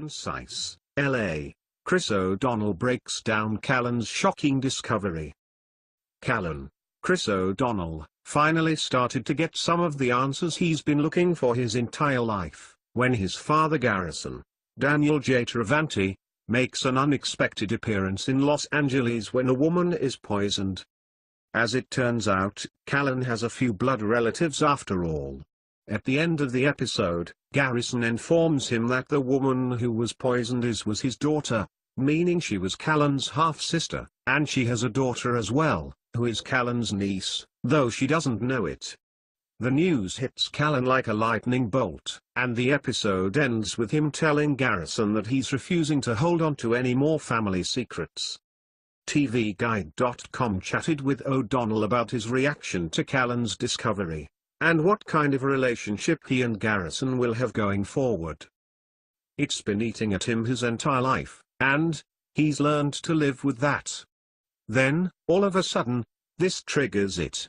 NCIS, LA. Chris O'Donnell breaks down Callen's shocking discovery. Callen, Chris O'Donnell, finally started to get some of the answers he's been looking for his entire life, when his father Garrison, Daniel J. Travanti, makes an unexpected appearance in Los Angeles when a woman is poisoned. As it turns out, Callen has a few blood relatives after all. At the end of the episode, Garrison informs him that the woman who was poisoned was his daughter, meaning she was Callen's half-sister, and she has a daughter as well, who is Callen's niece, though she doesn't know it. The news hits Callen like a lightning bolt, and the episode ends with him telling Garrison that he's refusing to hold on to any more family secrets. TVGuide.com chatted with O'Donnell about his reaction to Callen's discovery, and what kind of relationship he and Garrison will have going forward. It's been eating at him his entire life, and he's learned to live with that. Then, all of a sudden, this triggers it.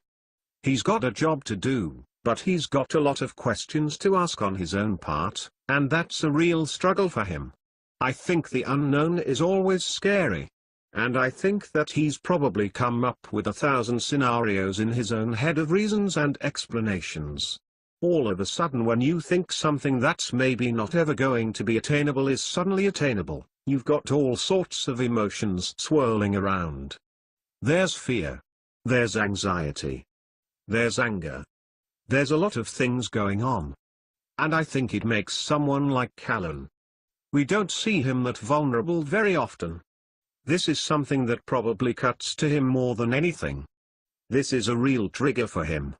He's got a job to do, but he's got a lot of questions to ask on his own part, and that's a real struggle for him. I think the unknown is always scary. And I think that he's probably come up with 1,000 scenarios in his own head of reasons and explanations. All of a sudden, when you think something that's maybe not ever going to be attainable is suddenly attainable, you've got all sorts of emotions swirling around. There's fear. There's anxiety. There's anger. There's a lot of things going on. And I think it makes someone like Callen. We don't see him that vulnerable very often. This is something that probably cuts to him more than anything. This is a real trigger for him.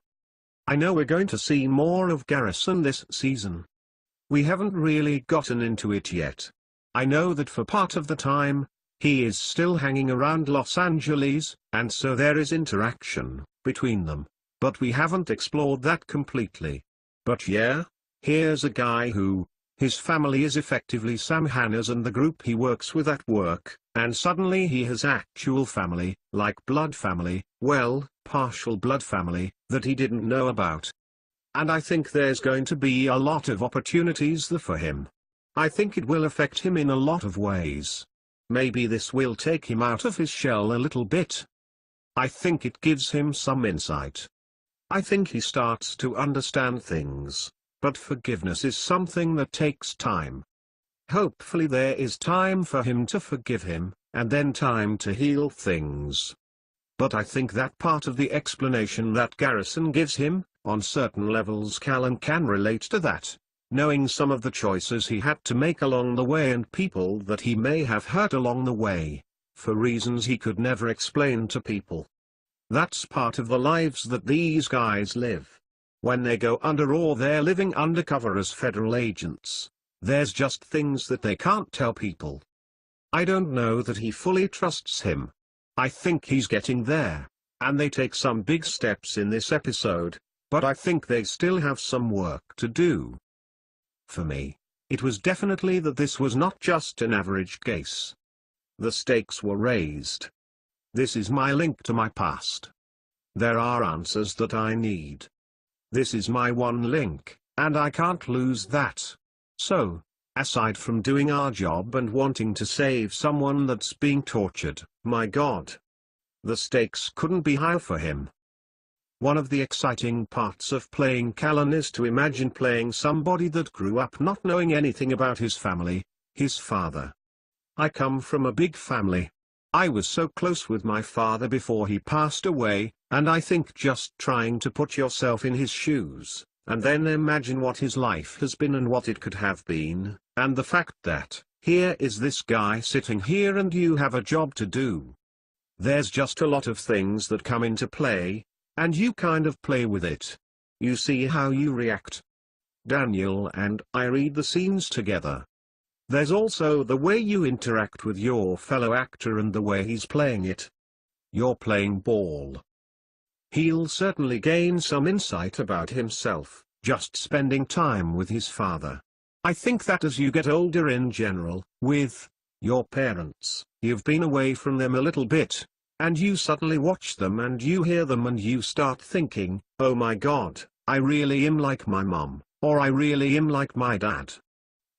I know we're going to see more of Garrison this season. We haven't really gotten into it yet. I know that for part of the time, he is still hanging around Los Angeles, and so there is interaction between them, but we haven't explored that completely. But yeah, here's a guy who, his family is effectively Sam Hanna's and the group he works with at work, and suddenly he has actual family, like blood family, well, partial blood family, that he didn't know about. And I think there's going to be a lot of opportunities there for him. I think it will affect him in a lot of ways. Maybe this will take him out of his shell a little bit. I think it gives him some insight. I think he starts to understand things. But forgiveness is something that takes time. Hopefully there is time for him to forgive him, and then time to heal things. But I think that part of the explanation that Garrison gives him, on certain levels Callen can relate to that, knowing some of the choices he had to make along the way and people that he may have hurt along the way, for reasons he could never explain to people. That's part of the lives that these guys live. When they go under or they're living undercover as federal agents, there's just things that they can't tell people. I don't know that he fully trusts him. I think he's getting there, and they take some big steps in this episode, but I think they still have some work to do. For me, it was definitely that this was not just an average case. The stakes were raised. This is my link to my past. There are answers that I need. This is my one link, and I can't lose that. So, aside from doing our job and wanting to save someone that's being tortured, my God, the stakes couldn't be higher for him. One of the exciting parts of playing Callen is to imagine playing somebody that grew up not knowing anything about his family, his father. I come from a big family. I was so close with my father before he passed away, and I think just trying to put yourself in his shoes, and then imagine what his life has been and what it could have been, and the fact that, here is this guy sitting here and you have a job to do. There's just a lot of things that come into play, and you kind of play with it. You see how you react. Daniel and I read the scenes together. There's also the way you interact with your fellow actor and the way he's playing it. You're playing ball. He'll certainly gain some insight about himself, just spending time with his father. I think that as you get older in general, with your parents, you've been away from them a little bit, and you suddenly watch them and you hear them and you start thinking, oh my God, I really am like my mom, or I really am like my dad.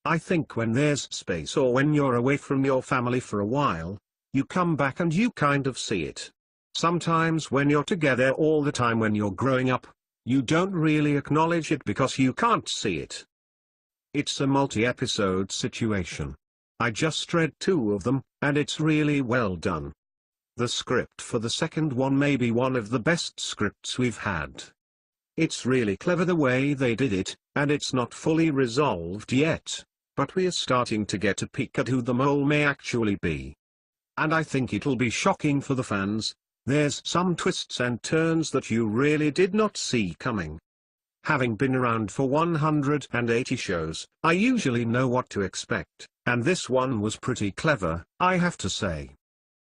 I think when there's space or when you're away from your family for a while, you come back and you kind of see it. Sometimes when you're together all the time when you're growing up, you don't really acknowledge it because you can't see it. It's a multi-episode situation. I just read 2 of them, and it's really well done. The script for the second one may be one of the best scripts we've had. It's really clever the way they did it, and it's not fully resolved yet, but we're starting to get a peek at who the mole may actually be. And I think it'll be shocking for the fans. There's some twists and turns that you really did not see coming. Having been around for 180 shows, I usually know what to expect, and this one was pretty clever, I have to say.